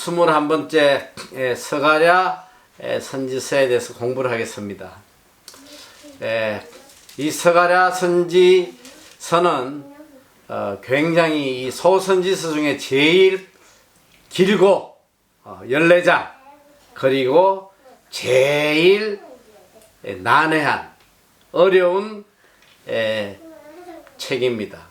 21번째 스가랴 선지서에 대해서 공부를 하겠습니다. 이 스가랴 선지서는 굉장히 이 소선지서 중에 제일 길고 14장, 그리고 제일 난해한 어려운 책입니다.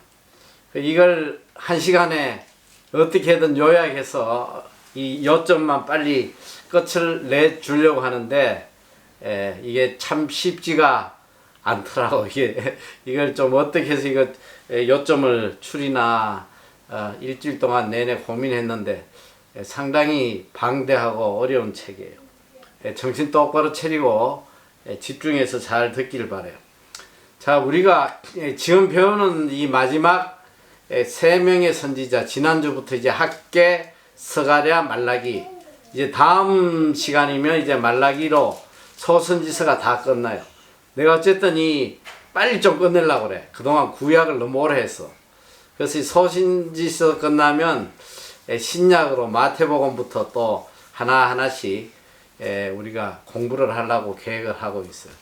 이걸 한 시간에 어떻게든 요약해서 이 요점만 빨리 끝을 내주려고 하는데 이게 참 쉽지가 않더라고. 이걸 좀 어떻게 해서 이거 요점을 추리나 일주일 동안 내내 고민했는데 상당히 방대하고 어려운 책이에요. 정신 똑바로 차리고 집중해서 잘 듣기를 바라요. 자, 우리가 지금 배우는 이 마지막 세 명의 선지자, 지난주부터 이제 학개, 스가랴, 말라기, 이제 다음 시간이면 이제 말라기로 소선지서가 다 끝나요. 내가 어쨌든 빨리 좀 끝내려고 그래. 그동안 구약을 너무 오래 했어. 그래서 이 소선지서 끝나면 신약으로 마태복음부터 또 하나하나씩 우리가 공부를 하려고 계획을 하고 있어요.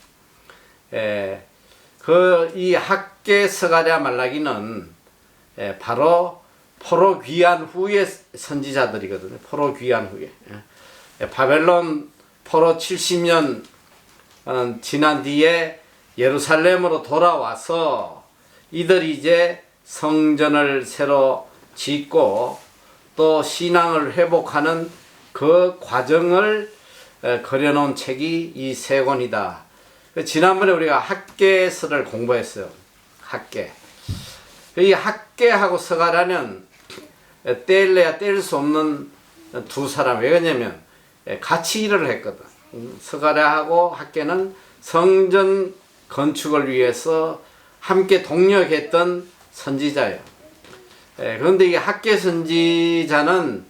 이 학개, 스가랴, 말라기는 바로 포로 귀환 후의 선지자들이거든요. 포로 귀환 후에. 바벨론 포로 70년 지난 뒤에 예루살렘으로 돌아와서 이들이 이제 성전을 새로 짓고 또 신앙을 회복하는 그 과정을 그려놓은 책이 이 세 권이다. 지난번에 우리가 학개서를 공부했어요. 학개. 이 학개하고 스가랴는 뗄래야 뗄 수 없는 두 사람. 왜 그러냐면 같이 일을 했거든. 스가랴하고 학개는 성전 건축을 위해서 함께 동력했던 선지자예요. 그런데 이 학개 선지자는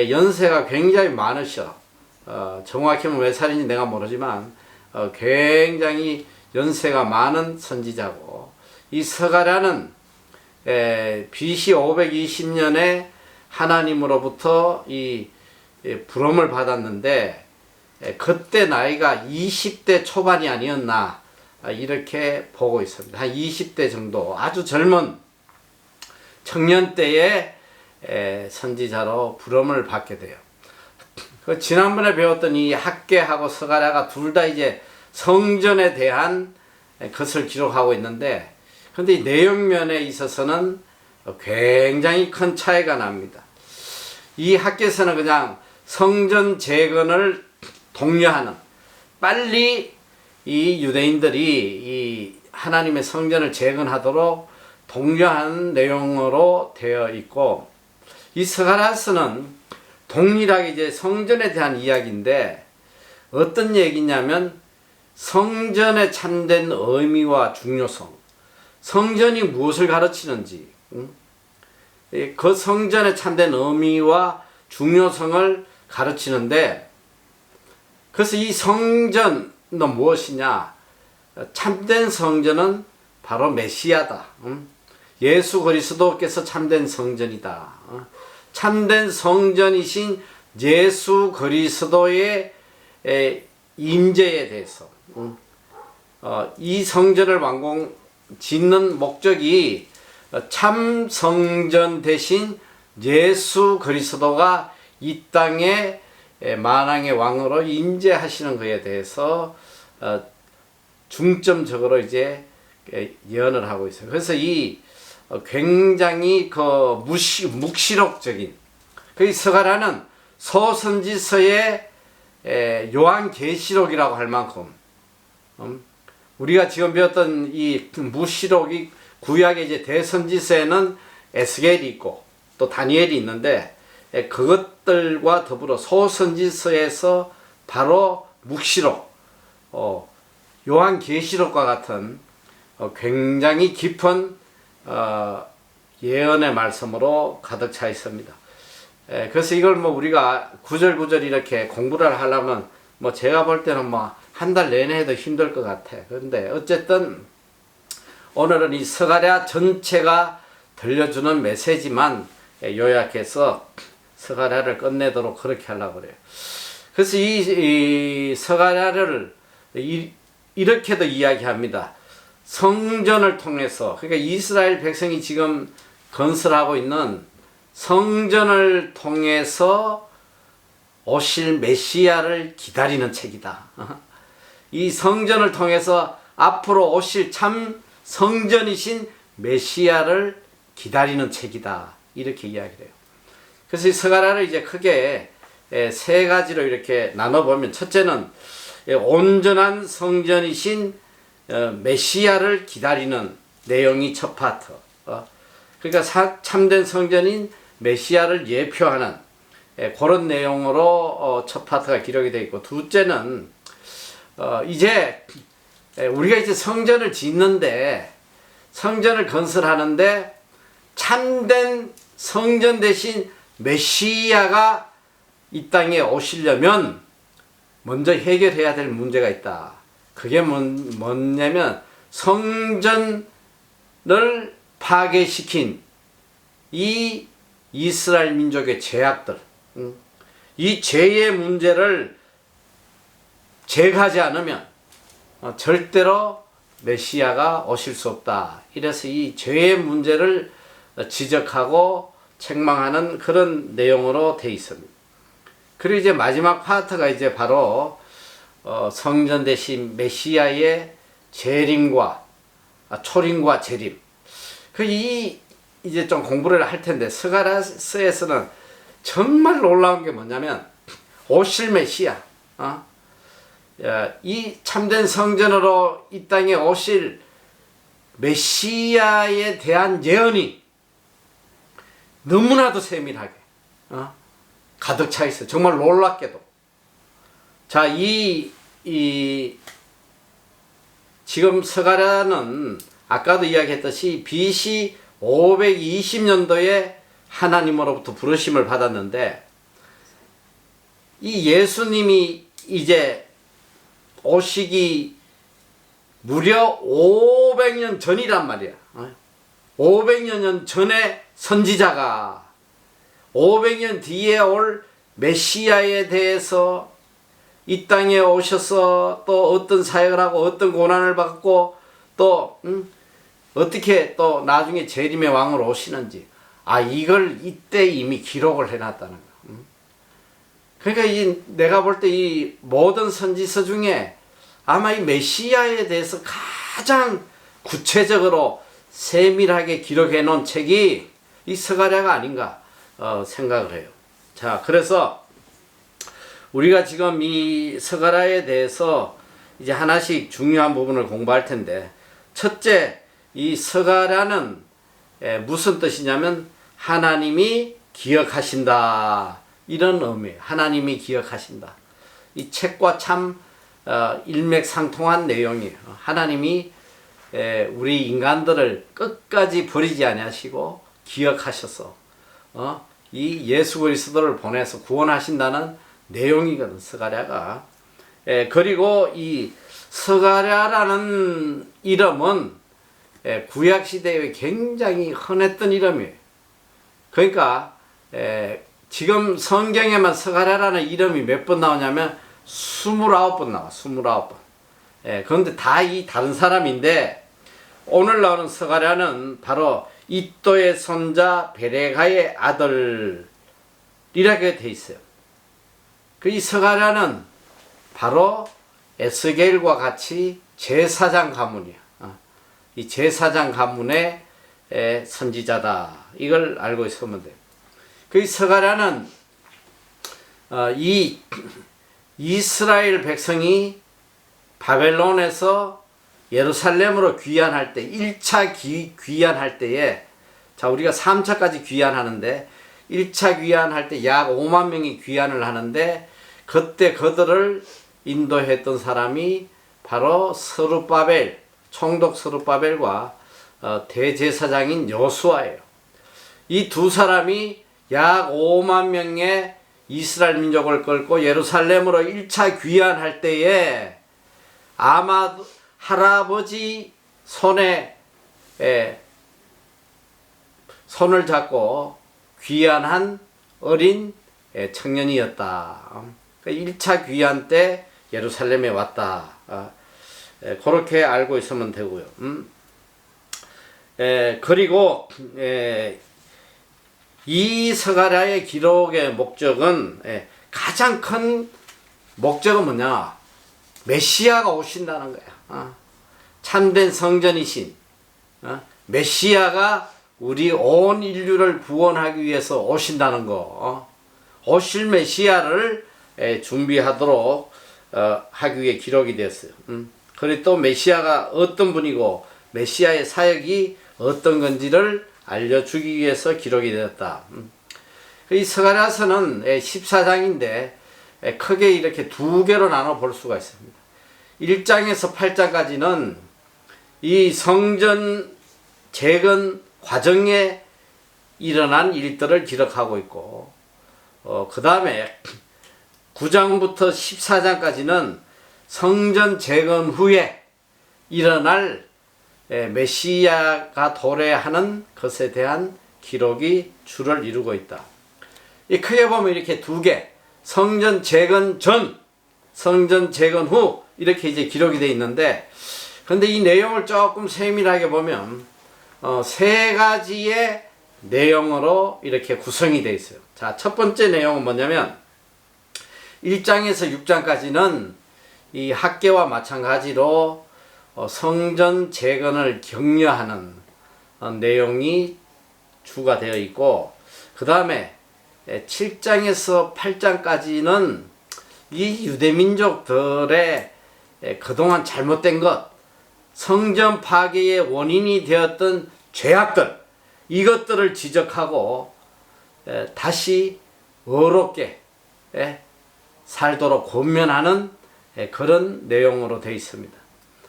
연세가 굉장히 많으셔. 정확히는 몇 살인지 내가 모르지만 굉장히 연세가 많은 선지자고, 이 스가랴는 BC 520년에 하나님으로부터 이 부름을 받았는데 그때 나이가 20대 초반이 아니었나 이렇게 보고 있습니다. 한 20대 정도, 아주 젊은 청년 때에 선지자로 부름을 받게 돼요. 지난번에 배웠던 이 학개하고 스가랴가 둘 다 이제 성전에 대한 것을 기록하고 있는데, 근데 이 내용면에 있어서는 굉장히 큰 차이가 납니다. 이 학개서는 그냥 성전 재건을 독려하는, 빨리 이 유대인들이 이 하나님의 성전을 재건하도록 독려하는 내용으로 되어 있고, 이 스가랴서는 동일하게 이제 성전에 대한 이야기인데 어떤 얘기냐면 성전의 참된 의미와 중요성, 성전이 무엇을 가르치는지, 그 성전의 참된 의미와 중요성을 가르치는데, 그래서 이 성전은 무엇이냐? 참된 성전은 바로 메시아다. 예수 그리스도께서 참된 성전이다. 참된 성전이신 예수 그리스도의 임재에 대해서, 이 성전을 짓는 목적이 참 성전 대신 예수 그리스도가 이 땅에 만왕의 왕으로 임재하시는 것에 대해서 중점적으로 이제 예언을 하고 있어요. 그래서 이 굉장히 묵시록적인, 그 스가랴는 소선지서의 요한계시록이라고 할 만큼, 우리가 지금 배웠던 이 무시록이 구약의 이제 대선지서에는 에스겔이 있고 또 다니엘이 있는데, 그것들과 더불어 소선지서에서 바로 묵시록, 요한계시록과 같은 굉장히 깊은 예언의 말씀으로 가득 차 있습니다. 그래서 이걸 우리가 구절구절 이렇게 공부를 하려면 제가 볼 때는 한 달 내내 해도 힘들 것 같아. 그런데 어쨌든 오늘은 이 스가랴 전체가 들려주는 메시지만 요약해서 스가랴를 끝내도록 그렇게 하려고 그래요. 그래서 이 스가랴를 이렇게도 이야기합니다. 성전을 통해서, 그러니까 이스라엘 백성이 지금 건설하고 있는 성전을 통해서 오실 메시아를 기다리는 책이다. 이 성전을 통해서 앞으로 오실 참 성전이신 메시아를 기다리는 책이다. 이렇게 이야기를 해요. 그래서 이 스가랴를 이제 크게 세 가지로 이렇게 나눠보면, 첫째는 온전한 성전이신 메시아를 기다리는 내용이 첫 파트. 그러니까 참된 성전인 메시아를 예표하는 그런 내용으로 첫 파트가 기록이 되어 있고, 둘째는 이제 우리가 이제 성전을 짓는데, 성전을 건설하는데 참된 성전 대신 메시아가 이 땅에 오시려면 먼저 해결해야 될 문제가 있다. 그게 뭐냐면 성전을 파괴시킨 이 이스라엘 민족의 죄악들, 이 죄의 문제를 제거하지 않으면 절대로 메시아가 오실 수 없다. 이래서 이 죄의 문제를 지적하고 책망하는 그런 내용으로 되어 있습니다. 그리고 이제 마지막 파트가 이제 바로 성전 대신 메시아의 재림과 초림과 재림. 이제 좀 공부를 할 텐데, 스가랴서에서는 정말 놀라운 게 뭐냐면 오실 메시아, 이 참된 성전으로 이 땅에 오실 메시아에 대한 예언이 너무나도 세밀하게 가득 차 있어요. 정말 놀랍게도. 자, 지금 스가랴는 아까도 이야기했듯이 BC 520년도에 하나님으로부터 부르심을 받았는데, 이 예수님이 이제 오시기 무려 500년 전이란 말이야. 500년 전에 선지자가 500년 뒤에 올 메시아에 대해서 이 땅에 오셔서 또 어떤 사역을 하고 어떤 고난을 받고 또 어떻게 또 나중에 재림의 왕으로 오시는지, 이걸 이때 이미 기록을 해놨다는 거야. 그러니까 내가 볼 때 이 모든 선지서 중에 아마 이 메시아에 대해서 가장 구체적으로 세밀하게 기록해 놓은 책이 이 스가랴가 아닌가 생각을 해요. 자, 그래서 우리가 지금 이 스가랴에 대해서 이제 하나씩 중요한 부분을 공부할 텐데, 첫째, 이 스가랴는 무슨 뜻이냐면 하나님이 기억하신다, 이런 의미예요. 하나님이 기억하신다. 이 책과 참 일맥상통한 내용이에요. 하나님이 우리 인간들을 끝까지 버리지 아니하시고 기억하셔서 이 예수 그리스도를 보내서 구원하신다는 내용이거든, 스가랴가. 그리고 이 스가랴라는 이름은 구약 시대에 굉장히 흔했던 이름이에요. 그러니까 지금 성경에만 스가랴라는 이름이 몇 번 나오냐면 29번 나와. 29번. 그런데 다 이 다른 사람인데, 오늘 나오는 스가랴는 바로 이또의 손자 베레가의 아들이라게 돼 있어요. 이 스가랴는 바로 에스겔과 같이 제사장 가문이야. 이 제사장 가문의 선지자다. 이걸 알고 있으면 돼요. 그 스가랴는 이 이스라엘 백성이 바벨론에서 예루살렘으로 귀환할 때, 1차 귀환할 때에, 자, 우리가 3차까지 귀환하는데 1차 귀환할 때 약 5만 명이 귀환을 하는데, 그때 그들을 인도했던 사람이 바로 스룹바벨, 총독 스룹바벨과 대제사장인 여수아예요. 이 두 사람이 약 5만 명의 이스라엘 민족을 끌고 예루살렘으로 1차 귀환할 때에 아마 할아버지 손에 손을 잡고 귀환한 어린 청년이었다. 1차 귀환 때 예루살렘에 왔다. 그렇게 알고 있으면 되고요. 그리고 이 스가랴의 기록의 목적은 가장 큰 목적은 뭐냐? 메시아가 오신다는 거야. 참된 성전이신 메시아가 우리 온 인류를 구원하기 위해서 오신다는 거. 오실 메시아를 준비하도록 하기 위해 기록이 되었어요. 그리고 또 메시아가 어떤 분이고 메시아의 사역이 어떤 건지를 알려주기 위해서 기록이 되었다. 이 스가랴서는 14장인데 크게 이렇게 두 개로 나눠 볼 수가 있습니다. 1장에서 8장까지는 이 성전 재건 과정에 일어난 일들을 기록하고 있고, 그 다음에 9장부터 14장까지는 성전 재건 후에 일어날 메시아가 도래하는 것에 대한 기록이 주를 이루고 있다. 이 크게 보면 이렇게 두 개, 성전 재건 전, 성전 재건 후 이렇게 이제 기록이 되어 있는데, 근데 이 내용을 조금 세밀하게 보면 세 가지의 내용으로 이렇게 구성이 되어 있어요. 자, 첫 번째 내용은 뭐냐면 1장에서 6장까지는 이 학계와 마찬가지로 성전 재건을 격려하는 내용이 주가 되어 있고, 그 다음에 7장에서 8장까지는 이 유대민족들의 그동안 잘못된 것, 성전 파괴의 원인이 되었던 죄악들, 이것들을 지적하고 다시 의롭게 살도록 권면하는 그런 내용으로 되어 있습니다.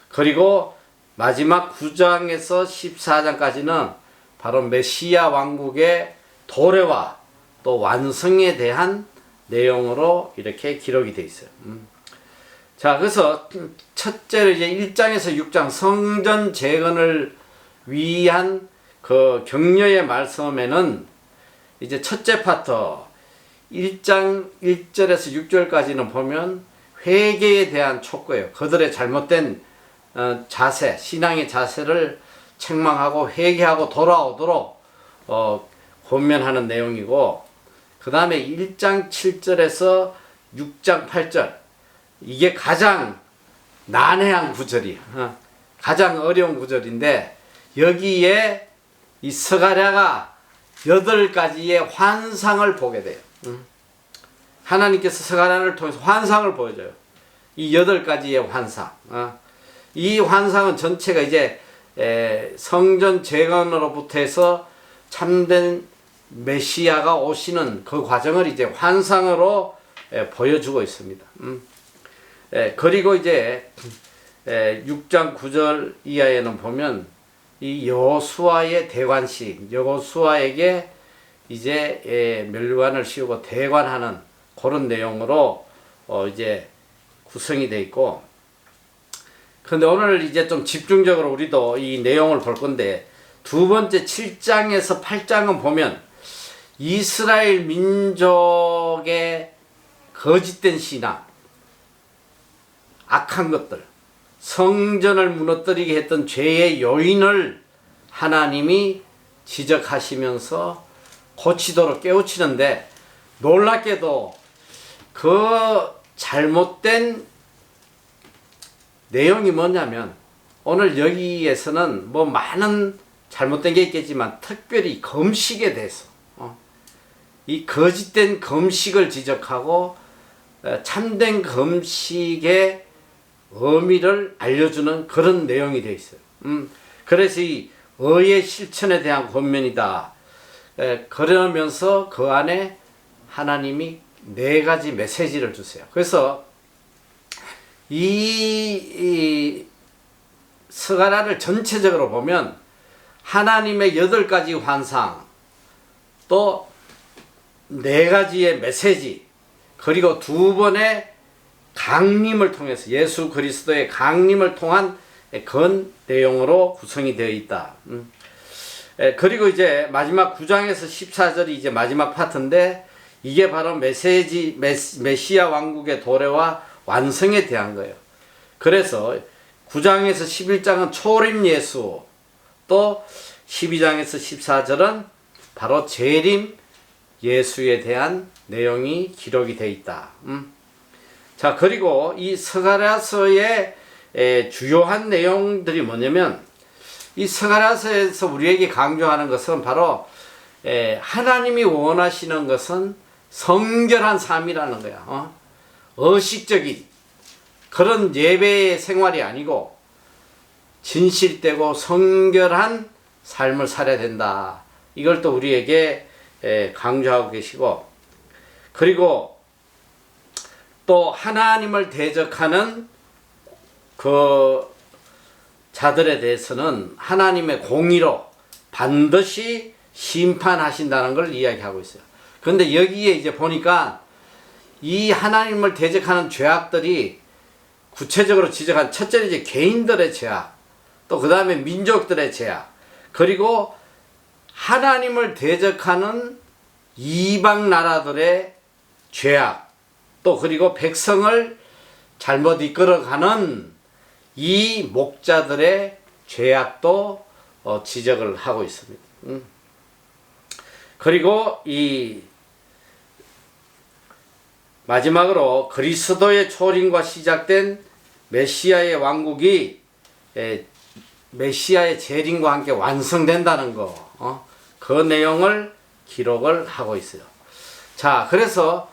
그리고 마지막 9장에서 14장까지는 바로 메시아 왕국의 도래와 또 완성에 대한 내용으로 이렇게 기록이 되어 있어요. 자, 그래서 첫째로 이제 1장에서 6장 성전 재건을 위한 그 격려의 말씀에는 이제 첫째 파트 1장 1절에서 6절까지는 보면 회개에 대한 촉구예요. 그들의 잘못된 자세, 신앙의 자세를 책망하고 회개하고 돌아오도록 권면하는 내용이고, 그 다음에 1장 7절에서 6장 8절, 이게 가장 난해한 구절이에요. 가장 어려운 구절인데, 여기에 이 스가랴가 8가지의 환상을 보게 돼요. 하나님께서 스가랴를 통해서 환상을 보여줘요. 이 8가지의 환상. 이 환상은 전체가 이제 성전 재건으로부터 해서 참된 메시아가 오시는 그 과정을 이제 환상으로 보여주고 있습니다. 그리고 이제 6장 9절 이하에는 보면 이 여호수아의 대관식, 여호수아에게 이제 멸관을 씌우고 대관하는 그런 내용으로 이제 구성이 되어 있고, 근데 오늘 이제 좀 집중적으로 우리도 이 내용을 볼 건데, 두 번째 7장에서 8장은 보면 이스라엘 민족의 거짓된 신앙, 악한 것들, 성전을 무너뜨리게 했던 죄의 요인을 하나님이 지적하시면서 고치도록 깨우치는데, 놀랍게도 그 잘못된 내용이 뭐냐면, 오늘 여기에서는 뭐 많은 잘못된 게 있겠지만 특별히 금식에 대해서 이 거짓된 금식을 지적하고 참된 금식의 의미를 알려주는 그런 내용이 되어 있어요. 그래서 이 의의 실천에 대한 권면이다. 그러면서 그 안에 하나님이 4가지 메시지를 주세요. 그래서 이 스가랴를 전체적으로 보면 하나님의 8가지 환상, 또 4가지의 메시지, 그리고 2번의 강림을 통해서 예수 그리스도의 강림을 통한 그런 내용으로 구성이 되어 있다. 그리고 이제 마지막 9장에서 14절이 이제 마지막 파트인데, 이게 바로 메시아 왕국의 도래와 완성에 대한 거예요. 그래서 9장에서 11장은 초림 예수, 또 12장에서 14절은 바로 재림 예수에 대한 내용이 기록이 되어 있다. 자, 그리고 이 스가랴서의 주요한 내용들이 뭐냐면, 이 스가랴서에서 우리에게 강조하는 것은 바로 하나님이 원하시는 것은 성결한 삶이라는 거야. 의식적인 그런 예배의 생활이 아니고 진실되고 성결한 삶을 살아야 된다. 이걸 또 우리에게 강조하고 계시고, 그리고 또 하나님을 대적하는 그 자들에 대해서는 하나님의 공의로 반드시 심판하신다는 걸 이야기하고 있어요. 그런데 여기에 이제 보니까 이 하나님을 대적하는 죄악들이 구체적으로 지적한, 첫째는 이제 개인들의 죄악, 또 그 다음에 민족들의 죄악, 그리고 하나님을 대적하는 이방 나라들의 죄악, 또 그리고 백성을 잘못 이끌어가는 이 목자들의 죄악도 지적을 하고 있습니다. 그리고 이 마지막으로 그리스도의 초림과 시작된 메시아의 왕국이 메시아의 재림과 함께 완성된다는 거, 그 내용을 기록을 하고 있어요. 자, 그래서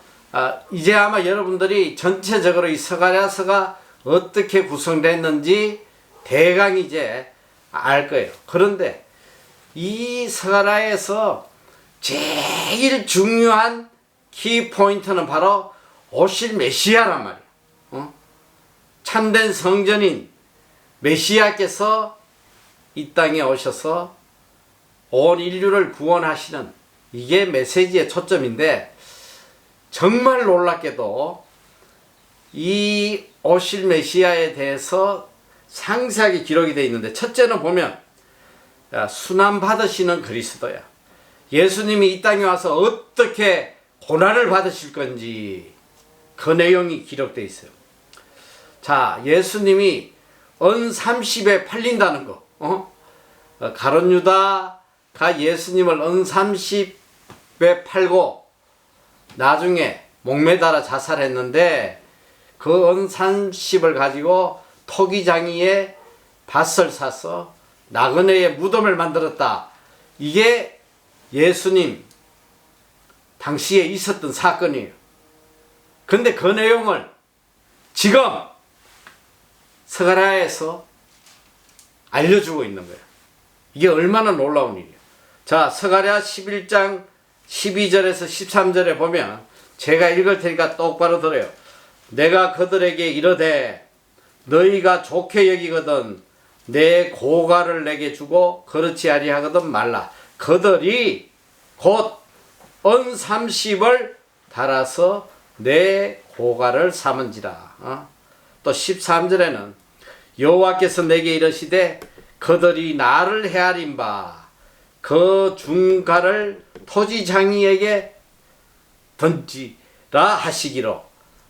이제 아마 여러분들이 전체적으로 이 스가랴서가 어떻게 구성됐는지 대강 이제 알 거예요. 그런데 이 스가랴에서 제일 중요한 키포인트는 바로 오실 메시아란 말이에요. 참된 성전인 메시아께서 이 땅에 오셔서 온 인류를 구원하시는, 이게 메시지의 초점인데, 정말 놀랍게도 이 오실 메시아에 대해서 상세하게 기록이 되어 있는데, 첫째는 보면 순환 받으시는 그리스도야. 예수님이 이 땅에 와서 어떻게 고난을 받으실 건지 그 내용이 기록되어 있어요. 자, 예수님이 은 30에 팔린다는 거, 가룟 유다가 예수님을 은 30에 팔고 나중에 목매달아 자살했는데, 그 은 30을 가지고 토기장이에 밭을 사서 나그네의 무덤을 만들었다. 이게 예수님 당시에 있었던 사건이에요. 근데 그 내용을 지금 스가랴에서 알려주고 있는 거예요. 이게 얼마나 놀라운 일이에요. 자, 스가랴 11장 12절에서 13절에 보면, 제가 읽을 테니까 똑바로 들어요. 내가 그들에게 이르되 너희가 좋게 여기거든 내 고가를 내게 주고 그렇지 아니하거든 말라. 그들이 곧 은 30을 달아서 내 고가를 삼은지라. 또 13절에는 여호와께서 내게 이르시되 그들이 나를 헤아린 바 그 중가를 토지장이에게 던지라 하시기로,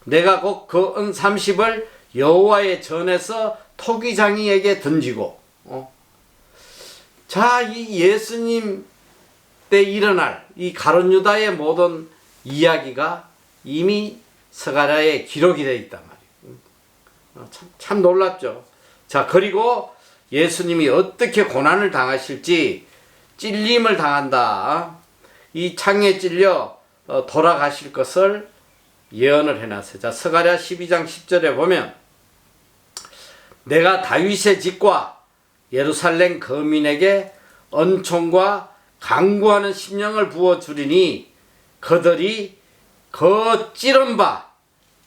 내가 곧 그 은 30을 여호와의 전에서 토기장이에게 던지고. 자, 이 예수님 때 일어날 이 가룟 유다의 모든 이야기가 이미 스가랴에 기록이 되어 있단 말이에요. 참 놀랍죠. 자, 그리고 예수님이 어떻게 고난을 당하실지, 찔림을 당한다, 이 창에 찔려 돌아가실 것을 예언을 해놨어요. 자, 스가랴 12장 10절에 보면, 내가 다윗의 집과 예루살렘 거민에게 은총과 강구하는 심령을 부어주리니 그들이 그 찌른 바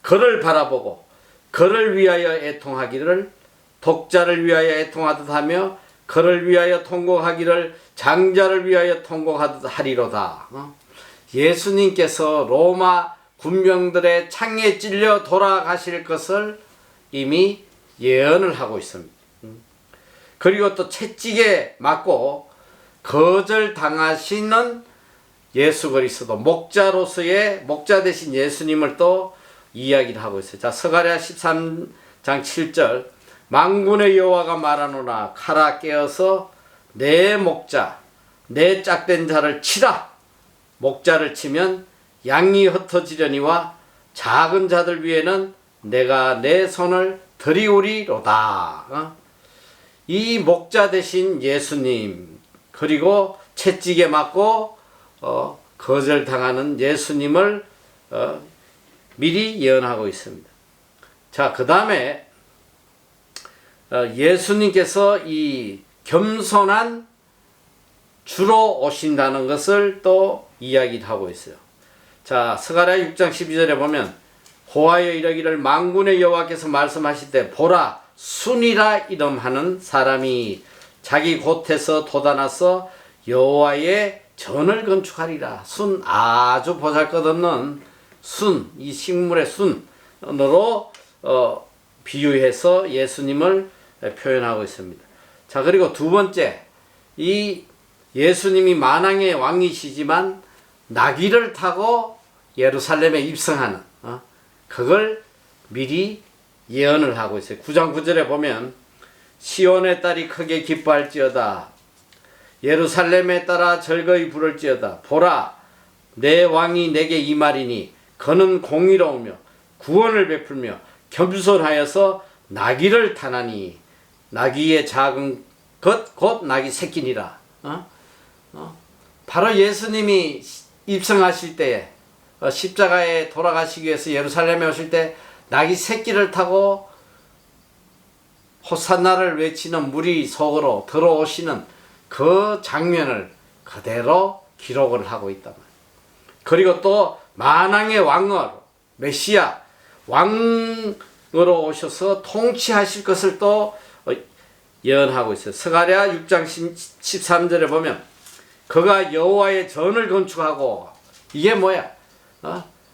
그를 바라보고 그를 위하여 애통하기를, 독자를 위하여 애통하듯 하며 그를 위하여 통곡하기를 장자를 위하여 통곡하듯 하리로다. 예수님께서 로마 군병들의 창에 찔려 돌아가실 것을 이미 예언을 하고 있습니다. 그리고 또 채찍에 맞고 거절당하시는 예수 그리스도 목자 되신 예수님을 또 이야기를 하고 있어요. 자, 스가랴 13장 7절 만군의 여호와가 말하노라 가라 깨어서 내 목자 내 짝된 자를 치라. 목자를 치면 양이 흩어지려니와 작은 자들 위에는 내가 내 손을 들이우리로다. 이 목자 되신 예수님 그리고 채찍에 맞고 거절당하는 예수님을 미리 예언하고 있습니다. 자, 그 다음에 예수님께서 이 겸손한 주로 오신다는 것을 또 이야기를 하고 있어요. 자, 스가랴 6장 12절에 보면 호하여 이르기를 만군의 여호와께서 말씀하실 때 보라 순이라 이름하는 사람이 자기 곳에서 돋아나서 여호와의 전을 건축하리라. 순, 아주 보잘것없는 순, 이 식물의 순으로 비유해서 예수님을 표현하고 있습니다. 자, 그리고 두 번째, 이 예수님이 만왕의 왕이시지만 나귀를 타고 예루살렘에 입성하는 그걸 미리 예언을 하고 있어요. 9장 9절에 보면 시온의 딸이 크게 기뻐할지어다 예루살렘에 따라 즐거이 부를지어다 보라 내 왕이 내게 임하리니 그는 공의로우며 구원을 베풀며 겸손하여서 나귀를 타나니 나귀의 작은 것 곧 나귀 새끼니라. 바로 예수님이 입성하실 때에 십자가에 돌아가시기 위해서 예루살렘에 오실 때 나귀 새끼를 타고 호산나를 외치는 무리 속으로 들어오시는 그 장면을 그대로 기록을 하고 있단 말이에요. 그리고 또 만왕의 왕으로 메시아 왕으로 오셔서 통치하실 것을 또 예언하고 있어요. 스가랴 6장 13절에 보면 그가 여호와의 전을 건축하고 이게 뭐야?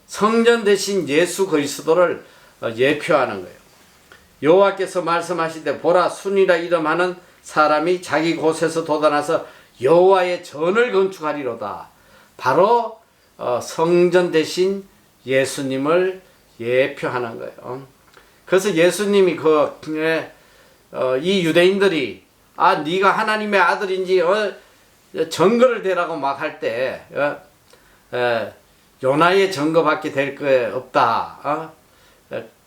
성전 대신 예수 그리스도를 예표하는 거예요. 여호와께서 말씀하시되 보라 순이라 이름하는 사람이 자기 곳에서 돋아나서 여호와의 전을 건축하리로다. 바로 성전 대신 예수님을 예표하는 거예요. 그래서 예수님이 이 유대인들이 네가 하나님의 아들인지 증거를 대라고 막 할 때 요나의 증거밖에 될 거 없다.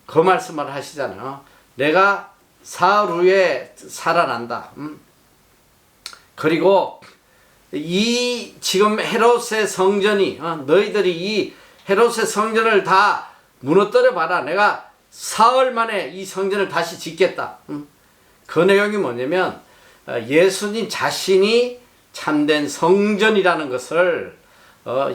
그 말씀을 하시잖아요. 내가 사흘 후에 살아난다. 그리고 이 지금 헤롯의 성전이 너희들이 이 헤롯의 성전을 다 무너뜨려 봐라. 내가 사흘 만에 이 성전을 다시 짓겠다. 그 내용이 뭐냐면 예수님 자신이 참된 성전이라는 것을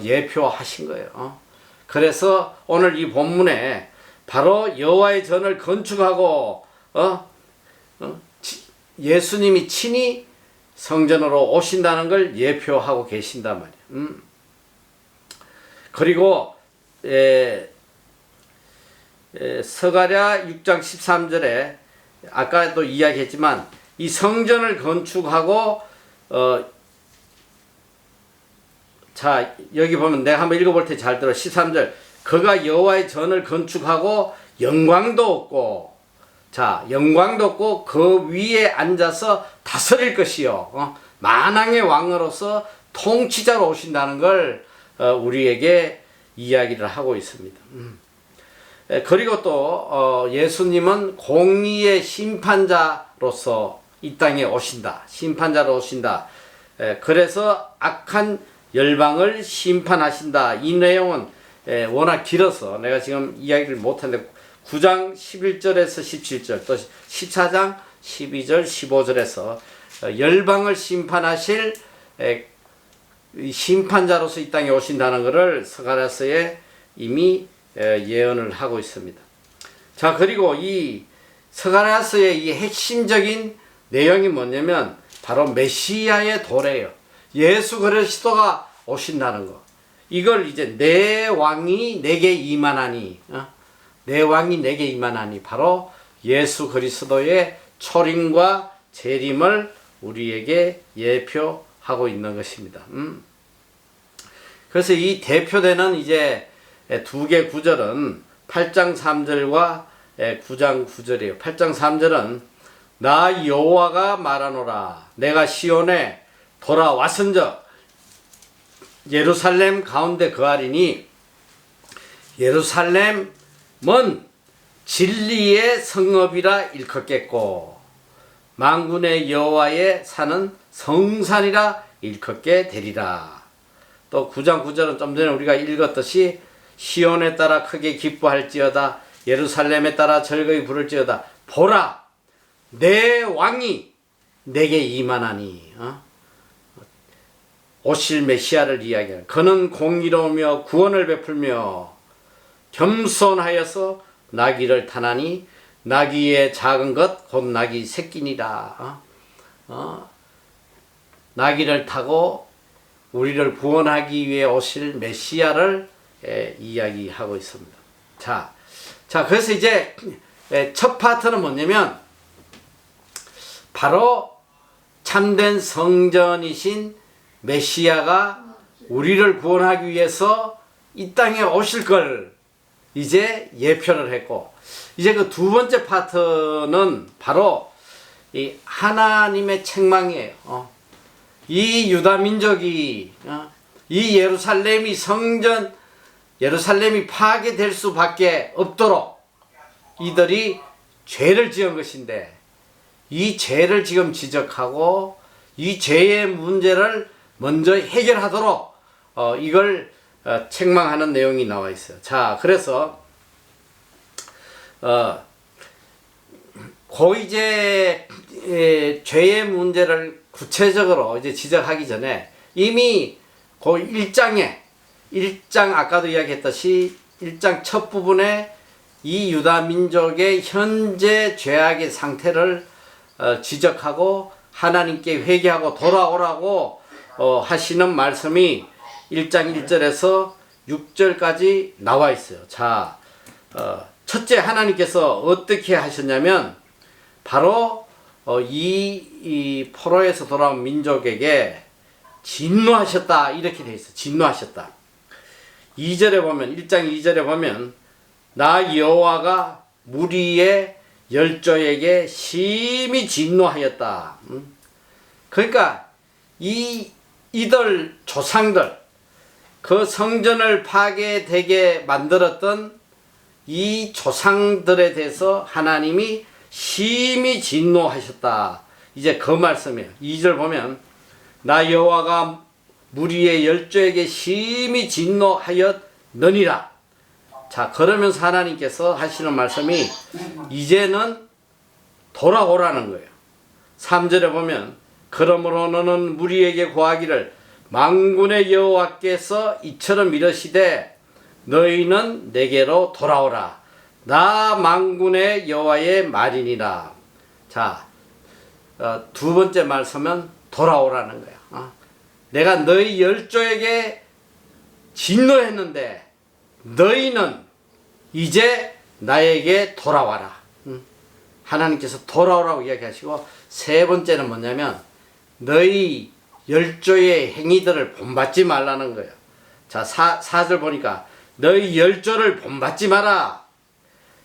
예표하신 거예요. 그래서 오늘 이 본문에 바로 여호와의 전을 건축하고 예수님이 친히 성전으로 오신다는 걸 예표하고 계신단 말이에요. 그리고 스가랴 6장 13절에 아까도 이야기했지만 이 성전을 건축하고 자 여기 보면 내가 한번 읽어볼 때 잘 들어. 13절 그가 여호와의 전을 건축하고 영광도 없고 자 영광도 없고 그 위에 앉아서 다스릴 것이요 만왕의 왕으로서 통치자로 오신다는 걸 우리에게 이야기를 하고 있습니다. 그리고 또 예수님은 공의의 심판자로서 이 땅에 오신다. 심판자로 오신다. 그래서 악한 열방을 심판하신다. 이 내용은 워낙 길어서 내가 지금 이야기를 못하는데 9장 11절에서 17절 또 14장 12절 15절에서 열방을 심판하실 심판자로서 이 땅에 오신다는 것을 스가랴서에 이미 예언을 하고 있습니다. 자 그리고 이 스가랴서의 이 핵심적인 내용이 뭐냐면 바로 메시아의 도래예요. 예수 그리스도가 오신다는 거. 이걸 이제 내 왕이 내게 임하나니 내 왕이 내게 임하나니 바로 예수 그리스도의 초림과 재림을 우리에게 예표하고 있는 것입니다. 그래서 이 대표되는 이제 두 개 구절은 8장 3절과 9장 9절이에요. 8장 3절은 나 여호와가 말하노라 내가 시온에 돌아왔은즉 예루살렘 가운데 거하리니 예루살렘은 진리의 성읍이라 일컫겠고 만군의 여호와의 산은 성산이라 일컫게 되리라. 또 9장 9절은 좀 전에 우리가 읽었듯이 시온에 따라 크게 기뻐할지어다 예루살렘에 따라 즐거이 부를지어다 보라 내 왕이 내게 임하나니. 오실 메시아를 이야기하는 그는 공의로우며 구원을 베풀며 겸손하여서 나귀를 타나니 나귀의 작은 것 곧 나귀 새끼니라. 나귀를 타고 우리를 구원하기 위해 오실 메시아를 이야기하고 있습니다. 자, 그래서 이제 첫 파트는 뭐냐면 바로 참된 성전이신 메시아가 우리를 구원하기 위해서 이 땅에 오실 걸 이제 예표를 했고, 이제 그 두 번째 파트는 바로 이 하나님의 책망이에요. 이 유다 민족이 이 예루살렘이 성전 예루살렘이 파괴될 수밖에 없도록 이들이 죄를 지은 것인데 이 죄를 지금 지적하고 이 죄의 문제를 먼저 해결하도록 이걸 책망하는 내용이 나와 있어요. 자, 그래서 이제 죄의 문제를 구체적으로 이제 지적하기 전에 이미 그 1장 아까도 이야기했듯이 1장 첫 부분에 이 유다 민족의 현재 죄악의 상태를 지적하고 하나님께 회개하고 돌아오라고 하시는 말씀이 1장 1절에서 6절까지 나와 있어요. 자, 첫째 하나님께서 어떻게 하셨냐면 바로 이 포로에서 돌아온 민족에게 진노하셨다 이렇게 돼 있어요. 진노하셨다. 2절에 보면 1장 2절에 보면 나 여호와가 무리의 열조에게 심히 진노하였다. 그러니까 이들 조상들 그 성전을 파괴되게 만들었던 이 조상들에 대해서 하나님이 심히 진노하셨다. 이제 그 말씀이에요. 2절 보면 나 여호와가 무리의 열조에게 심히 진노하였느니라. 자, 그러면서 하나님께서 하시는 말씀이 이제는 돌아오라는 거예요. 3절에 보면 그러므로 너는 무리에게 고하기를 만군의 여호와께서 이처럼 이르시되 너희는 내게로 돌아오라. 나 만군의 여호와의 말이니라. 자, 두 번째 말씀은 돌아오라는 거야. 내가 너희 열조에게 진노했는데 너희는 이제 나에게 돌아와라. 하나님께서 돌아오라고 이야기하시고, 세 번째는 뭐냐면 너희 열조의 행위들을 본받지 말라는 거예요. 자, 4절 보니까 너희 열조를 본받지 마라.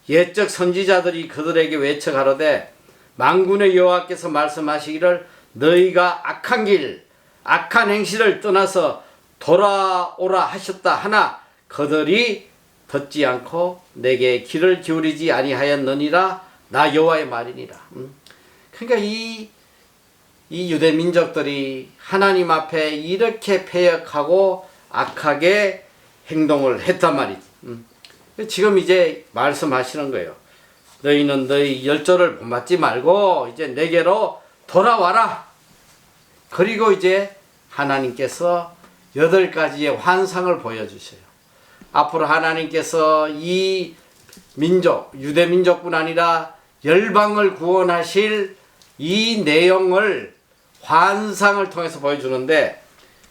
옛적 선지자들이 그들에게 외쳐 가로되 만군의 여호와께서 말씀하시기를 너희가 악한 길 악한 행실을 떠나서 돌아오라 하셨다 하나 그들이 듣지 않고 내게 귀를 기울이지 아니하였느니라. 나 여호와의 말이니라. 그러니까 이 유대 민족들이 하나님 앞에 이렇게 패역하고 악하게 행동을 했단 말이지. 지금 이제 말씀하시는 거예요. 너희는 너희 열조를 본받지 말고 이제 내게로 돌아와라. 그리고 이제 하나님께서 8가지의 환상을 보여주셔요. 앞으로 하나님께서 이 민족, 유대 민족뿐 아니라 열방을 구원하실 이 내용을 환상을 통해서 보여주는데,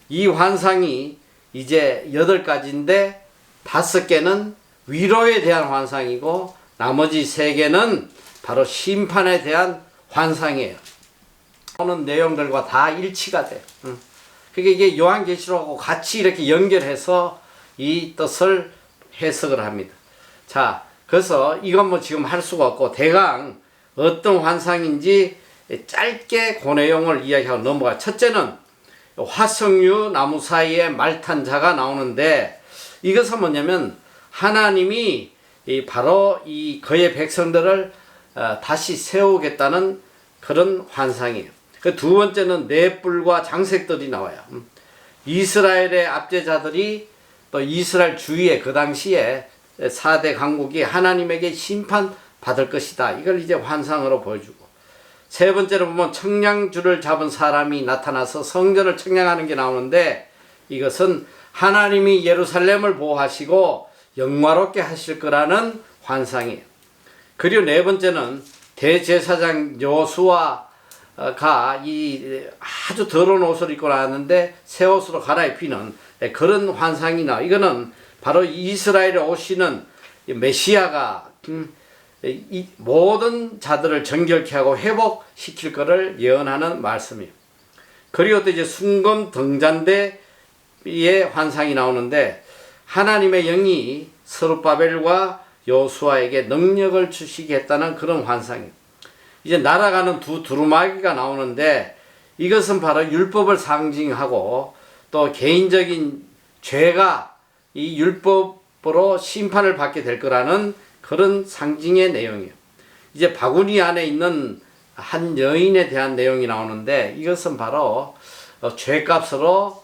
이 환상이 이제 8가지인데 5개는 위로에 대한 환상이고 나머지 3개는 바로 심판에 대한 환상이에요. 오는 내용들과 다 일치가 돼. 그러니까 이게 요한계시록하고 같이 이렇게 연결해서 이 뜻을 해석을 합니다. 자, 그래서 이건 뭐 지금 할 수가 없고 대강 어떤 환상인지 짧게 그 내용을 이야기하고 넘어가요. 첫째는 화석류 나무 사이에 말탄 자가 나오는데 이것은 뭐냐면 하나님이 바로 이 그의 백성들을 다시 세우겠다는 그런 환상이에요. 그 두 번째는 네 뿔과 장색들이 나와요. 이스라엘의 압제자들이 또 이스라엘 주위에 그 당시에 4대 강국이 하나님에게 심판받을 것이다. 이걸 이제 환상으로 보여주고, 세 번째로 보면 청량줄을 잡은 사람이 나타나서 성전을 청량하는 게 나오는데 이것은 하나님이 예루살렘을 보호하시고 영화롭게 하실 거라는 환상이에요. 그리고 네 번째는 대제사장 여호수아가 이 아주 더러운 옷을 입고 나왔는데 새 옷으로 갈아입히는 그런 환상이 나와요. 이거는 바로 이스라엘에 오시는 메시아가 이 모든 자들을 정결케 하고 회복시킬 것을 예언하는 말씀이에요. 그리고 또 이제 순금 등잔대의 환상이 나오는데 하나님의 영이 스룹바벨과 여호수아에게 능력을 주시겠다는 그런 환상이에요. 이제 날아가는 두 두루마기가 나오는데 이것은 바로 율법을 상징하고 또 개인적인 죄가 이 율법으로 심판을 받게 될 거라는 그런 상징의 내용이에요. 이제 바구니 안에 있는 한 여인에 대한 내용이 나오는데 이것은 바로 죄값으로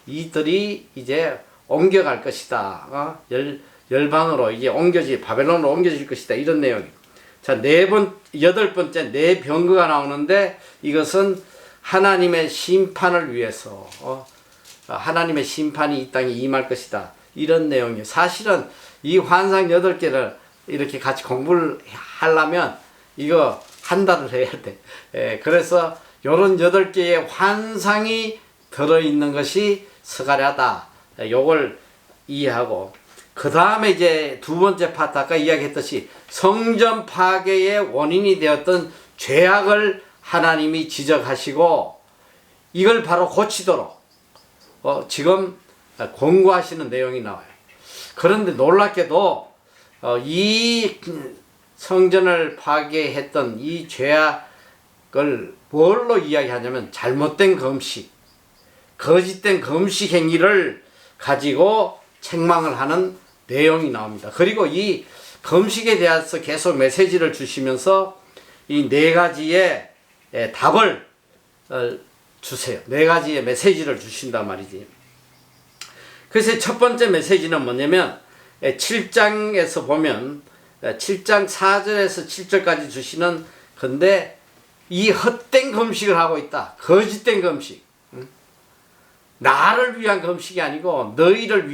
이들이 이제 옮겨갈 것이다. 열방으로 이제 바벨론으로 옮겨질 것이다. 이런 내용이에요. 자, 여덟 번째 네 병거가 나오는데 이것은 하나님의 심판을 위해서 하나님의 심판이 이 땅에 임할 것이다. 이런 내용이에요. 사실은 이 환상 8개를 이렇게 같이 공부를 하려면 이거 한 달을 해야 돼. 그래서 요런 8개의 환상이 들어있는 것이 스가랴다. 요걸 이해하고 그 다음에 이제 두 번째 파트 아까 이야기했듯이 성전 파괴의 원인이 되었던 죄악을 하나님이 지적하시고 이걸 바로 고치도록 지금 권고하시는 내용이 나와요. 그런데 놀랍게도 이 성전을 파괴했던 이 죄악을 뭘로 이야기하냐면 잘못된 금식, 거짓된 금식 행위를 가지고 책망을 하는 내용이 나옵니다. 그리고 이 금식에 대해서 계속 메시지를 주시면서 이 네 가지의 답을 주세요. 네 가지의 메시지를 주신단 말이지. 그래서 첫 번째 메시지는 뭐냐면 7장에서 보면 7장 4절에서 7절까지 주시는 건데 이 헛된 금식을 하고 있다. 거짓된 금식. 나를 위한 금식이 아니고 너희를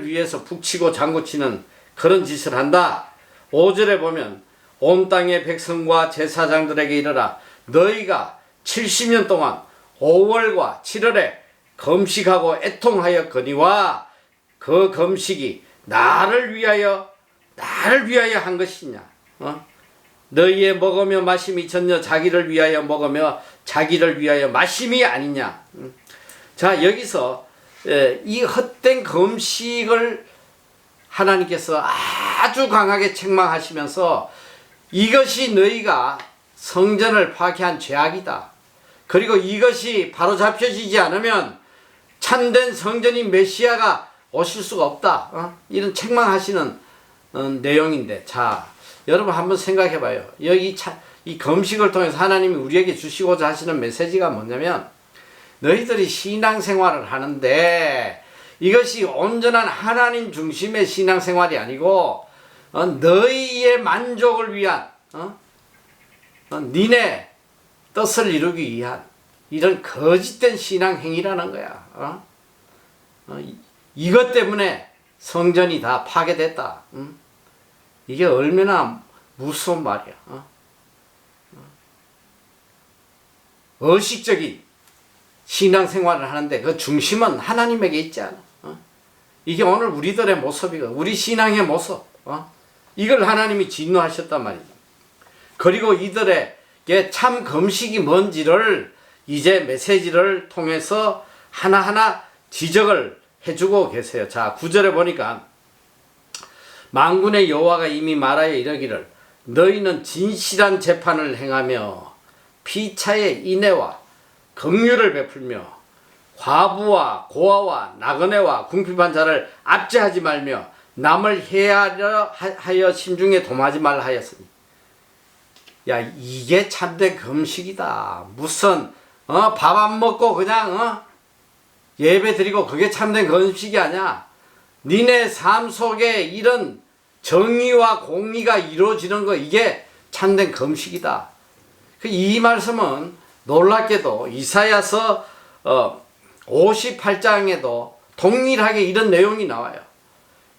위해서 북치고 장구치는 그런 짓을 한다. 5절에 보면 온 땅의 백성과 제사장들에게 이르라. 너희가 70년 동안 5월과 7월에 금식하고 애통하였거니와 그 금식이 나를 위하여 한 것이냐. 너희의 먹으며 마심이 전혀 자기를 위하여 먹으며 자기를 위하여 마심이 아니냐. 자, 여기서 이 헛된 금식을 하나님께서 아주 강하게 책망하시면서 이것이 너희가 성전을 파괴한 죄악이다. 그리고 이것이 바로잡혀지지 않으면 참된 성전인 메시아가 오실 수가 없다. 이런 책망하시는 내용인데, 자, 여러분 한번 생각해 봐요. 이 금식을 통해서 하나님이 우리에게 주시고자 하시는 메시지가 뭐냐면 너희들이 신앙생활을 하는데 이것이 온전한 하나님 중심의 신앙생활이 아니고 너희의 만족을 위한 니네 뜻을 이루기 위한 이런 거짓된 신앙행위라는 거야. 이것 때문에 성전이 다 파괴됐다. 이게 얼마나 무서운 말이야. 의식적인 신앙생활을 하는데 그 중심은 하나님에게 있지 않아. 이게 오늘 우리들의 모습이고 우리 신앙의 모습. 이걸 하나님이 진노하셨단 말이죠. 그리고 이들에게 참 금식이 뭔지를 이제 메시지를 통해서 하나하나 지적을 해주고 계세요. 자, 9절에 보니까 만군의 여호와가 이미 말하여 이르기를 너희는 진실한 재판을 행하며 피차의 인애와 긍휼을 베풀며 과부와 고아와 나그네와 궁핍한 자를 압제하지 말며 남을 해하려 하여 심중에 도마지 말라 하였으니. 야, 이게 참된 금식이다. 무슨 밥 안 먹고 그냥 예배 드리고 그게 참된 금식이 아니야. 니네 삶 속에 이런 정의와 공의가 이루어지는 거, 이게 참된 금식이다. 이 말씀은 놀랍게도 이사야서 58장에도 동일하게 이런 내용이 나와요.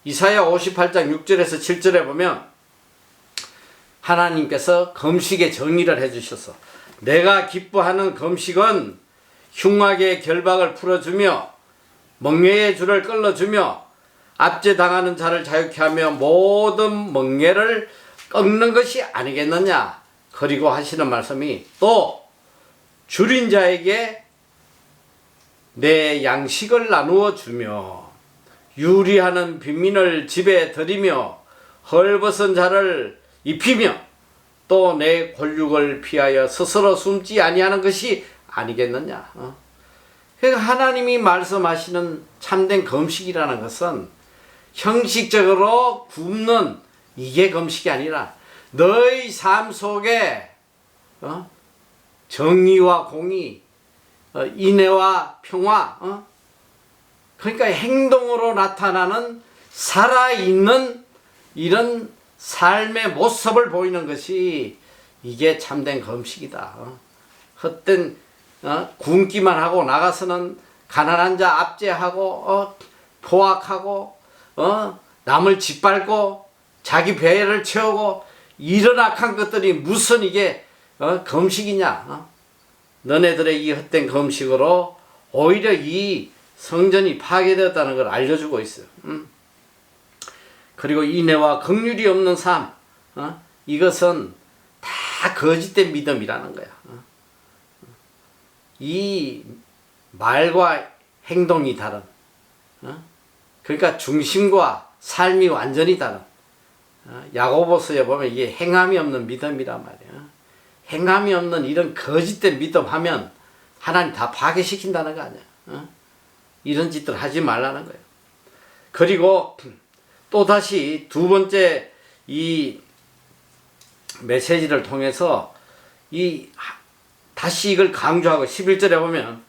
이사야 58장 6절에서 7절에 보면 하나님께서 금식의 정의를 해주셔서 내가 기뻐하는 금식은 흉악의 결박을 풀어주며 멍에의 줄을 끌어주며 압제당하는 자를 자유케 하며 모든 멍에를 꺾는 것이 아니겠느냐. 그리고 하시는 말씀이 또 줄인 자에게 내 양식을 나누어 주며 유리하는 빈민을 집에 들이며 헐벗은 자를 입히며 또 내 권력을 피하여 스스로 숨지 아니하는 것이 아니겠느냐. 그러니까 하나님이 말씀하시는 참된 금식이라는 것은 형식적으로 굶는 이게 금식이 아니라 너의 삶 속에 정의와 공의, 인애와 평화, 그러니까 행동으로 나타나는 살아있는 이런 삶의 모습을 보이는 것이 이게 참된 금식이다. 헛된 굶기만 하고 나가서는 가난한 자 압제하고 포악하고 남을 짓밟고 자기 배를 채우고 이런 악한 것들이 무슨 이게 금식이냐. 너네들의 이 헛된 금식으로 오히려 이 성전이 파괴되었다는 걸 알려주고 있어요. 그리고 인애와 긍휼이 없는 삶, 이것은 다 거짓된 믿음이라는 거야. 이 말과 행동이 다른, 그러니까 중심과 삶이 완전히 다른, 야고보서에 보면 이게 행함이 없는 믿음이란 말이야. 행함이 없는 이런 거짓된 믿음 하면 하나님 다 파괴시킨다는 거 아니야. 이런 짓들 하지 말라는 거예요. 그리고 또다시 두 번째 이 메시지를 통해서 다시 이걸 강조하고 11절에 보면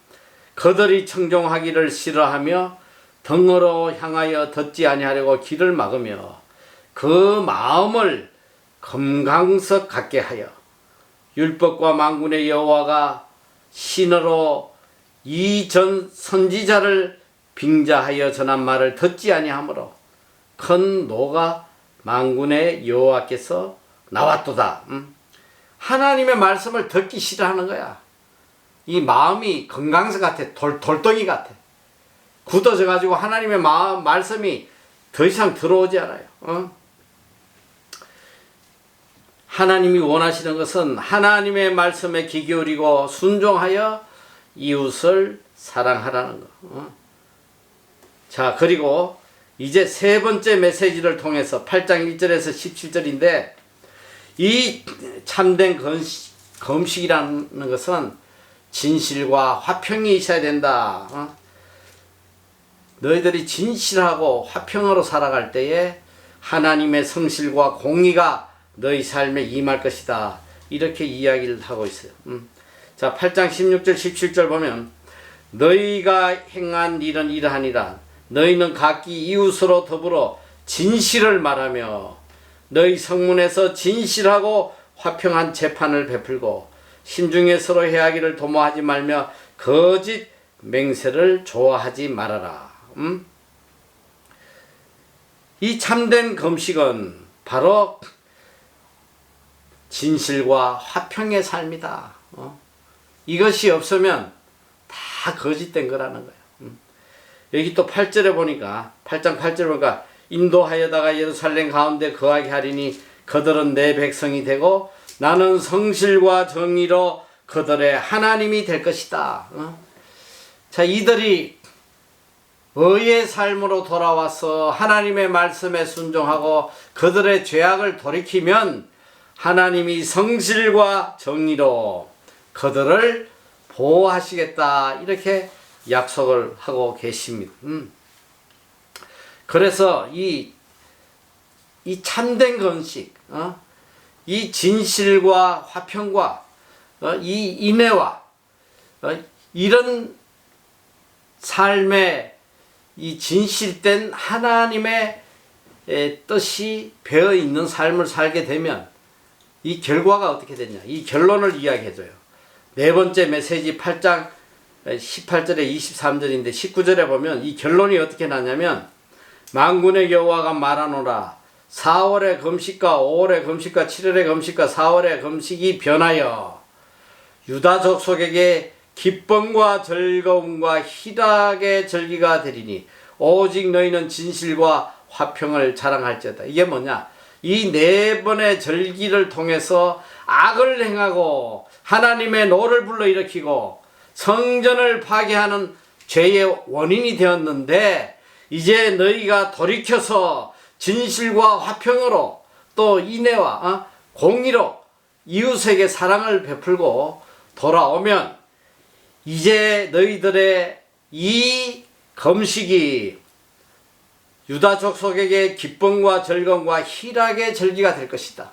그들이 청종하기를 싫어하며 등으로 향하여 듣지 아니하려고 귀를 막으며 그 마음을 금강석 같게 하여 율법과 만군의 여호와가 신으로 이전 선지자를 빙자하여 전한 말을 듣지 아니하므로 큰 노가 만군의 여호와께서 나왔도다. 하나님의 말씀을 듣기 싫어하는 거야. 이 마음이 금강석 같아. 돌덩이 같아. 굳어져 가지고 하나님의 말씀이 더 이상 들어오지 않아요. 하나님이 원하시는 것은 하나님의 말씀에 귀 기울이고 순종하여 이웃을 사랑하라는 거. 자, 그리고 이제 세 번째 메시지를 통해서 8장 1절에서 17절인데 이 참된 금식이라는 것은 진실과 화평이 있어야 된다. 너희들이 진실하고 화평으로 살아갈 때에 하나님의 성실과 공의가 너희 삶에 임할 것이다. 이렇게 이야기를 하고 있어요. 자, 8장 16절 17절 보면 너희가 행한 일은 이러하니라. 너희는 각기 이웃으로 더불어 진실을 말하며 너희 성문에서 진실하고 화평한 재판을 베풀고 심중에 서로 해하기를 도모하지 말며 거짓 맹세를 좋아하지 말아라. 이 참된 금식은 바로 진실과 화평의 삶이다. 이것이 없으면 다 거짓된 거라는 거예요. 여기 또 8절에 보니까 8장 8절에 보니까 인도하여다가 예루살렘 가운데 거하게 하리니 그들은 내 백성이 되고 나는 성실과 정의로 그들의 하나님이 될 것이다. 자, 이들이 의의 삶으로 돌아와서 하나님의 말씀에 순종하고 그들의 죄악을 돌이키면 하나님이 성실과 정의로 그들을 보호하시겠다, 이렇게 약속을 하고 계십니다. 그래서 이 참된 건식, 이 진실과 화평과 이 인애와 이런 삶의 이 진실된 하나님의 뜻이 배어 있는 삶을 살게 되면 이 결과가 어떻게 되냐, 이 결론을 이야기해줘요. 네 번째 메시지 8장 18절에 23절인데 19절에 보면 이 결론이 어떻게 나냐면, 만군의 여호와가 말하노라, 4월의 금식과 5월의 금식과 7월의 금식과 4월의 금식이 변하여 유다 족속에게 기쁨과 즐거움과 희락의 절기가 되리니 오직 너희는 진실과 화평을 자랑할지어다. 이게 뭐냐, 이 네 번의 절기를 통해서 악을 행하고 하나님의 노를 불러일으키고 성전을 파괴하는 죄의 원인이 되었는데, 이제 너희가 돌이켜서 진실과 화평으로 또 인애와 공의로 이웃에게 사랑을 베풀고 돌아오면 이제 너희들의 이 금식이 유다 족속에게 기쁨과 즐거움과 희락의 절기가 될 것이다.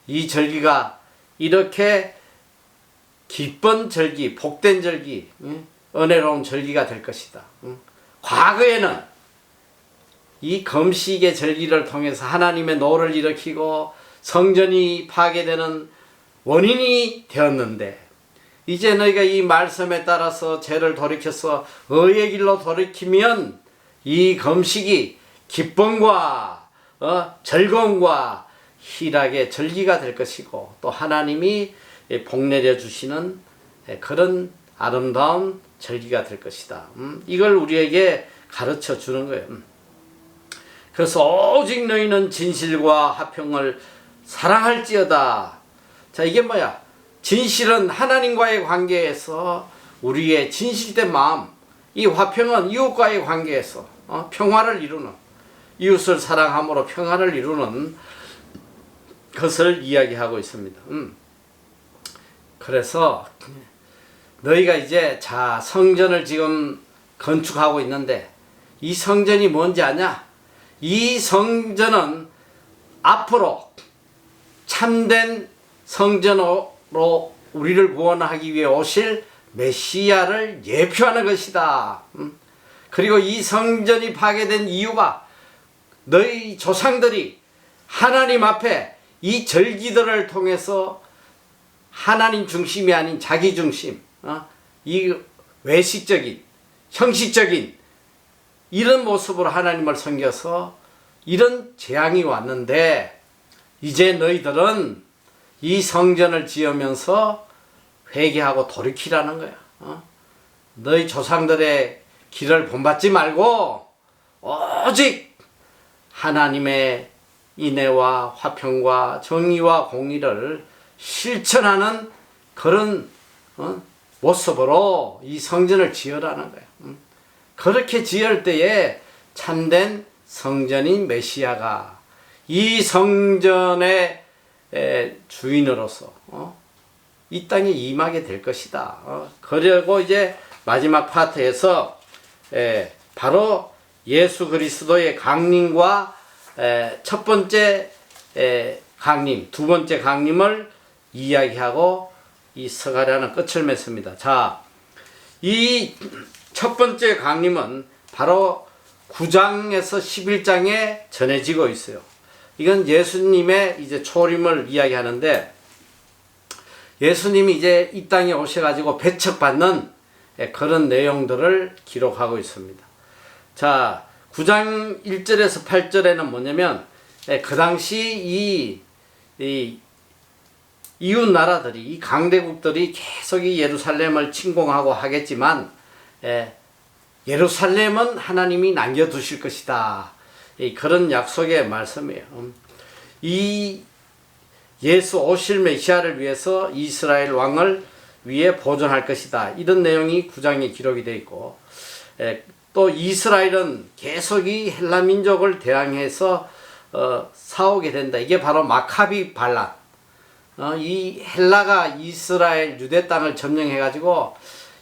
이 절기가 이렇게 기쁜 절기, 복된 절기, 은혜로운 절기가 될 것이다. 과거에는 이 금식의 절기를 통해서 하나님의 노를 일으키고 성전이 파괴되는 원인이 되었는데, 이제 너희가 이 말씀에 따라서 죄를 돌이켜서 의의 길로 돌이키면 이 금식이 기쁨과 즐거움과 희락의 절기가 될 것이고, 또 하나님이 복 내려 주시는 그런 아름다운 절기가 될 것이다. 이걸 우리에게 가르쳐 주는 거예요. 그래서 오직 너희는 진실과 화평을 사랑할지어다. 자, 이게 뭐야? 진실은 하나님과의 관계에서 우리의 진실된 마음, 이 화평은 이웃과의 관계에서 평화를 이루는, 이웃을 사랑함으로 평화를 이루는 것을 이야기하고 있습니다. 그래서 너희가 이제 성전을 지금 건축하고 있는데, 이 성전이 뭔지 아냐? 이 성전은 앞으로 참된 성전으로 우리를 구원하기 위해 오실 메시아를 예표하는 것이다. 그리고 이 성전이 파괴된 이유가 너희 조상들이 하나님 앞에 이 절기들을 통해서 하나님 중심이 아닌 자기 중심, 이 외식적인, 형식적인 이런 모습으로 하나님을 섬겨서 이런 재앙이 왔는데, 이제 너희들은 이 성전을 지으면서 회개하고 돌이키라는 거야. 너희 조상들의 길을 본받지 말고 오직 하나님의 인애와 화평과 정의와 공의를 실천하는 그런 모습으로 이 성전을 지으라는 거야. 그렇게 지을 때에 참된 성전인 메시아가 이 성전의 주인으로서 이 땅에 임하게 될 것이다. 그리고 이제 마지막 파트에서 바로 예수 그리스도의 강림과 첫 번째 강림, 두 번째 강림을 이야기하고 이 서가랴는 끝을 맺습니다. 자, 이 첫 번째 강림은 바로 9장에서 11장에 전해지고 있어요. 이건 예수님의 이제 초림을 이야기하는데, 예수님이 이제 이 땅에 오셔가지고 배척받는 그런 내용들을 기록하고 있습니다. 자, 9장 1절에서 8절에는 뭐냐면, 그 당시 이 이웃 나라들이, 이 강대국들이 계속 이 예루살렘을 침공하고 하겠지만, 예루살렘은 하나님이 남겨두실 것이다. 그런 약속의 말씀이에요. 이 예수 오실 메시아를 위해서 이스라엘 왕을 위해 보존할 것이다. 이런 내용이 9장에 기록이 되어 있고, 또 이스라엘은 계속 이 헬라 민족을 대항해서 싸우게 된다. 이게 바로 마카비 반란. 이 헬라가 이스라엘 유대 땅을 점령해 가지고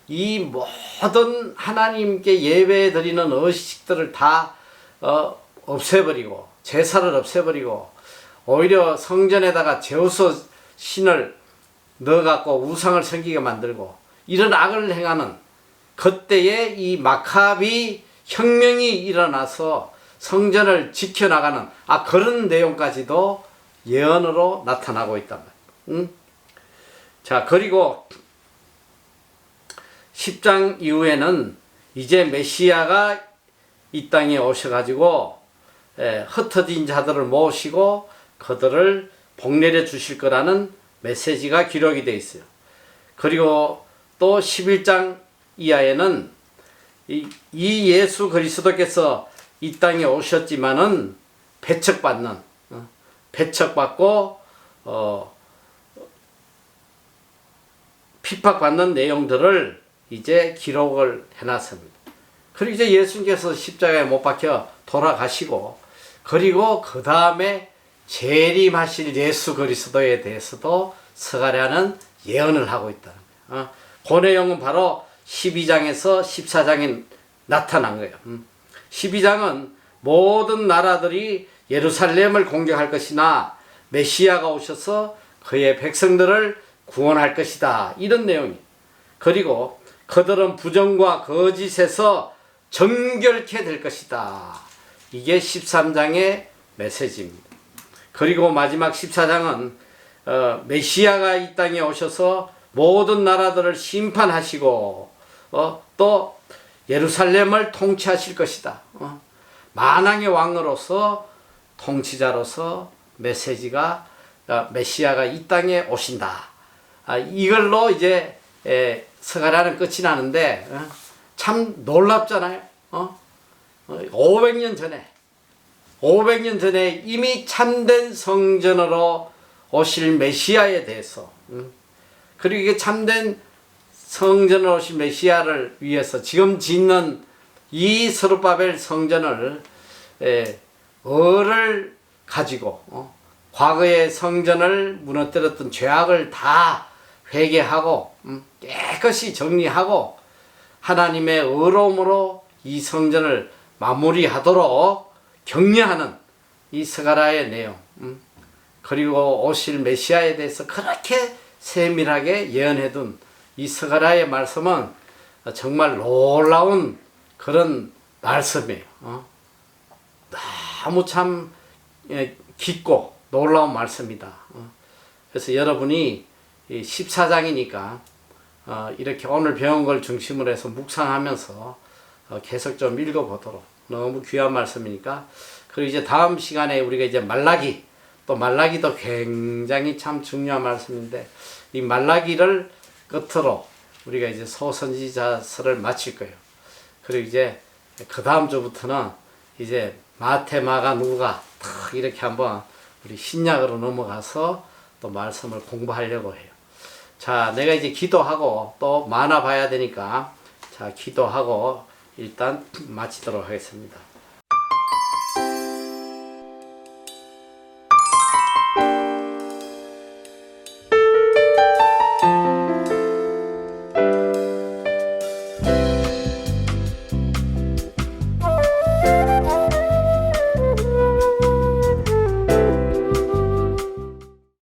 이 모든 하나님께 예배 드리는 의식들을 다 없애버리고 제사를 없애버리고 오히려 성전에다가 제우스 신을 넣어갖고 우상을 섬기게 만들고 이런 악을 행하는 그때에 이 마카비 혁명이 일어나서 성전을 지켜나가는 그런 내용까지도 예언으로 나타나고 있단 말이에요. 자, 그리고 10장 이후에는 이제 메시아가 이 땅에 오셔가지고 흩어진 자들을 모시고 그들을 복내려 주실 거라는 메시지가 기록이 되어 있어요. 그리고 또 11장 이하에는 이 예수 그리스도께서 이 땅에 오셨지만은 배척받고 핍박받는 내용들을 이제 기록을 해놨습니다. 그리고 이제 예수님께서 십자가에 못 박혀 돌아가시고 그리고 그 다음에 재림하실 예수 그리스도에 대해서도 스가랴는 예언을 하고 있다. 그 내용은 바로 12장에서 14장에 나타난 거예요. 12장은 모든 나라들이 예루살렘을 공격할 것이나 메시아가 오셔서 그의 백성들을 구원할 것이다. 이런 내용이. 그리고 그들은 부정과 거짓에서 정결케 될 것이다. 이게 13장의 메시지입니다. 그리고 마지막 14장은 메시아가 이 땅에 오셔서 모든 나라들을 심판하시고 또 예루살렘을 통치하실 것이다. 만왕의 왕으로서 통치자로서 메시지가 메시아가 이 땅에 오신다. 이걸로 이제 스가랴는 끝이 나는데 참 놀랍잖아요. 500년 전에 이미 참된 성전으로 오실 메시아에 대해서 그리고 이게 참된 성전으로 오실 메시아를 위해서 지금 짓는 이 스룹바벨 성전을 을을 가지고 과거의 성전을 무너뜨렸던 죄악을 다 회개하고 깨끗이 정리하고 하나님의 의로움으로 이 성전을 마무리하도록 격려하는 이 스가랴의 내용 그리고 오실 메시아에 대해서 그렇게 세밀하게 예언해둔 이 스가랴의 말씀은 정말 놀라운 그런 말씀이에요. 너무 참 깊고 놀라운 말씀이다. 그래서 여러분이 14장이니까 이렇게 오늘 배운 걸 중심으로 해서 묵상하면서 계속 좀 읽어보도록. 너무 귀한 말씀이니까. 그리고 이제 다음 시간에 우리가 이제 말라기도 굉장히 참 중요한 말씀인데 이 말라기를 끝으로 우리가 이제 소선지자서를 마칠 거예요. 그리고 이제 그 다음 주부터는 이제 마태, 마가, 누가 탁 이렇게 한번 우리 신약으로 넘어가서 또 말씀을 공부하려고 해요. 자, 내가 이제 기도하고 또 만화 봐야 되니까 자, 기도하고 일단 마치도록 하겠습니다.